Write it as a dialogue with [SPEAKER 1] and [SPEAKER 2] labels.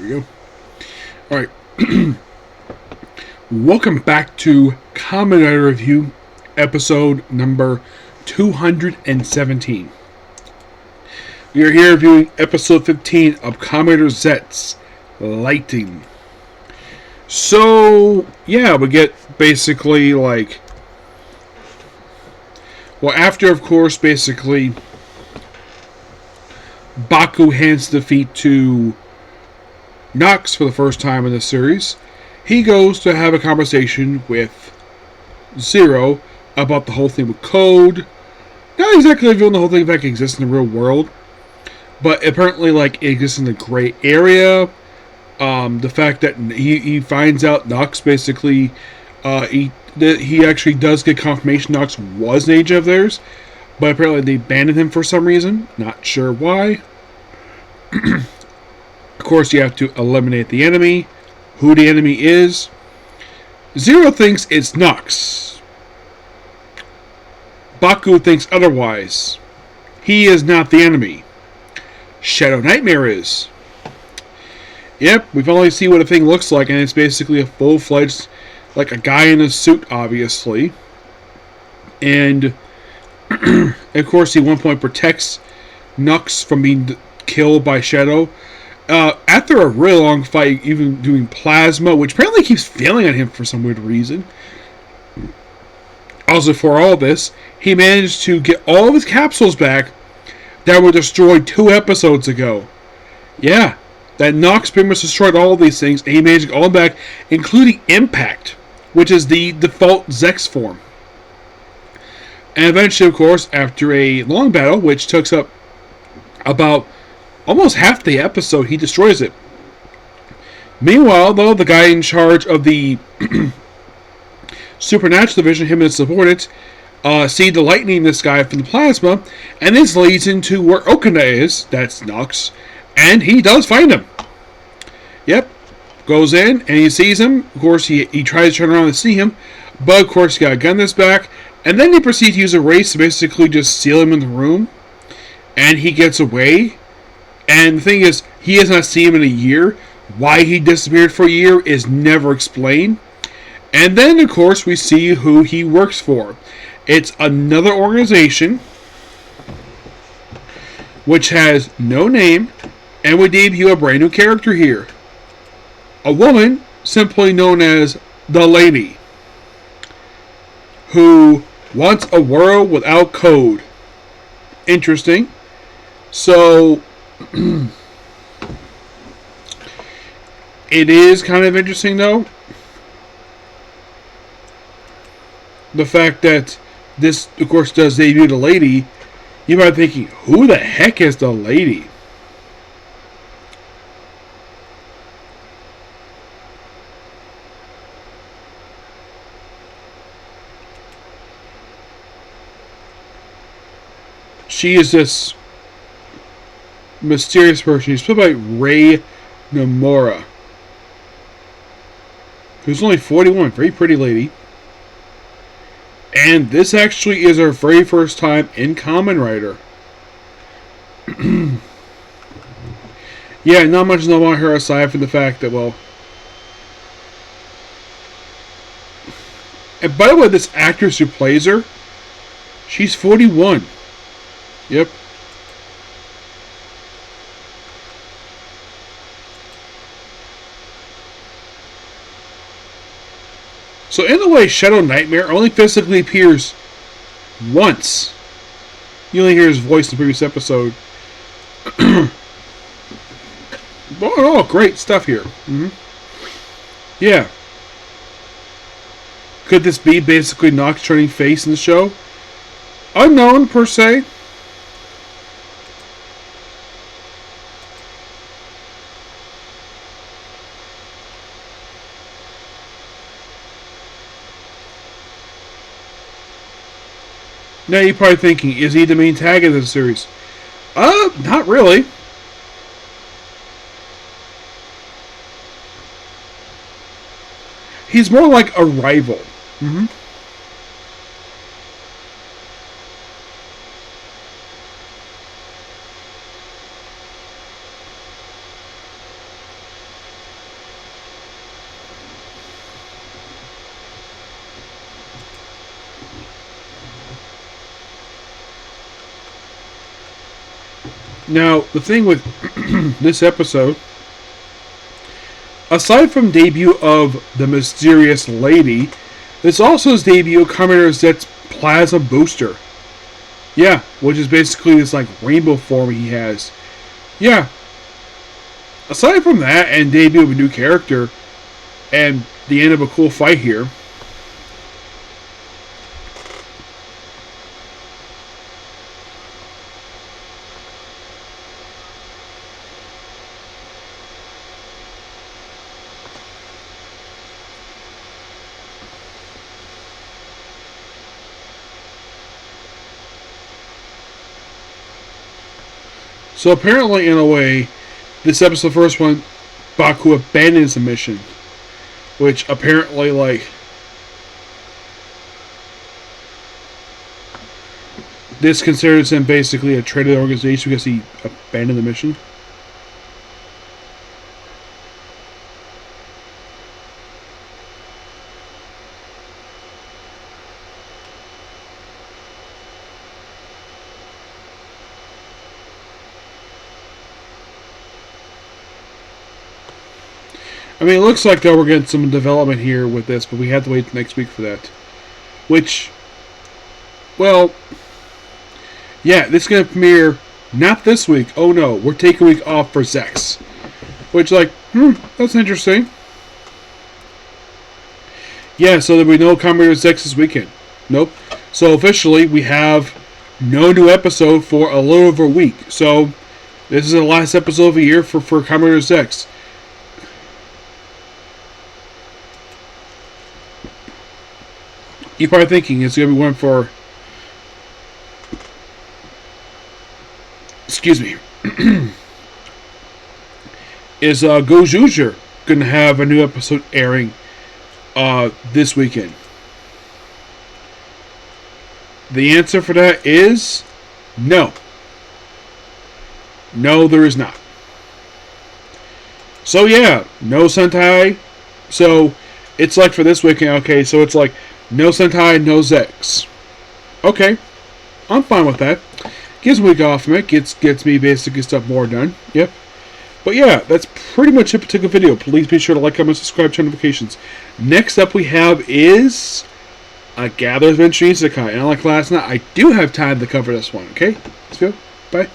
[SPEAKER 1] Here we go. Alright. Welcome back to Kamen Rider Review, episode number 217. We are here reviewing episode 15 of Kamen Rider Zeztz, Lighten. So, yeah, we get basically like... Well, after, of course, basically... Baku hands defeat to Nox for the first time in the series. He goes to have a conversation with Zero about the whole thing with code. Not exactly revealing the whole thing that exists in the real world, but apparently like it exists in the gray area. The fact that he finds out Nox basically he actually does get confirmation Nox was an agent of theirs, but apparently they abandoned him for some reason. Not sure why. Of course, you have to eliminate the enemy. Who the enemy is. Zero thinks it's Nox. Baku thinks otherwise. He is not the enemy. Shadow Nightmare is. Yep, we've only seen what the thing looks like, and it's basically a full-fledged, like a guy in a suit, obviously. And, of course, he at one point protects Nox from being killed by Shadow. After a really long fight, even doing plasma, which apparently keeps failing on him for some weird reason. Also, for all this, he managed to get all of his capsules back that were destroyed 2 episodes ago. Yeah, that Nox pretty much destroyed all of these things, and he managed to get all of them back, including Impact, which is the default Zeztz form. And eventually, of course, after a long battle, which took up about almost half the episode, he destroys it. Meanwhile, though, the guy in charge of the Supernatural Division, him and his subordinates, see the lightning this guy from the plasma, and this leads into where Okada is, that's Nox, and he does find him. Yep, goes in, and he sees him. Of course, he tries to turn around and see him, but of course, he got a gun in his back, and then he proceeds to use a race to basically just seal him in the room, and he gets away. And the thing is, he has not seen him in a year. Why he disappeared for a year is never explained. And then, of course, we see who he works for. It's another organization which has no name, and we debut a brand new character here. A woman simply known as the Lady, who wants a world without code. Interesting. So... it is kind of interesting, though, the fact that this, of course, does debut the Lady. You might be thinking, who the heck is the Lady? She is this mysterious person. She's played by Rei Nomura, who's only 41. Very pretty lady. And this actually is her very first time in Kamen Rider. Yeah, not much to know about her aside from the fact that, well... And by the way, this actress who plays her, she's 41. Yep. So in a way, Shadow Nightmare only physically appears once. You only hear his voice in the previous episode. Oh, great stuff here. Yeah. Could this be basically Nox turning face in the show? Unknown, per se. Now you're probably thinking, is he the main tag of this series? Not really. He's more like a rival. Now, the thing with this episode, aside from debut of the mysterious lady, this also is debut of Kamen Zetz's plasma booster. Yeah, which is basically this like rainbow form he has. Yeah. Aside from that and debut of a new character and the end of a cool fight here, so apparently, in a way, this episode, first one, Baku abandons the mission, which apparently, like, this considers him basically a traitor organization because he abandoned the mission. I mean, it looks like though we're getting some development here with this, but we have to wait next week for that. Which, well, yeah, this is going to premiere not this week. Oh no, we're taking a week off for Zeztz. Which, like, that's interesting. Yeah, so there'll be no Kamen Zeztz this weekend. Nope. So officially, we have no new episode for a little over a week. So, this is the last episode of the year for Kamen Zeztz. You're probably thinking it's going to be one for... Excuse me. Is Go Juju going to have a new episode airing this weekend? The answer for that is no. No, there is not. So yeah, no Sentai. So it's like for this weekend, okay, so it's like no Sentai, no Zeztz. Okay, I'm fine with that. Gives me a week off from it, gets me basically stuff more done. Yep. But yeah, that's pretty much it for the video. Please be sure to like, comment, subscribe, turn notifications. Next up we have is a Gather Adventure Isekai. And unlike last night, I do have time to cover this one, okay? Let's go. Bye.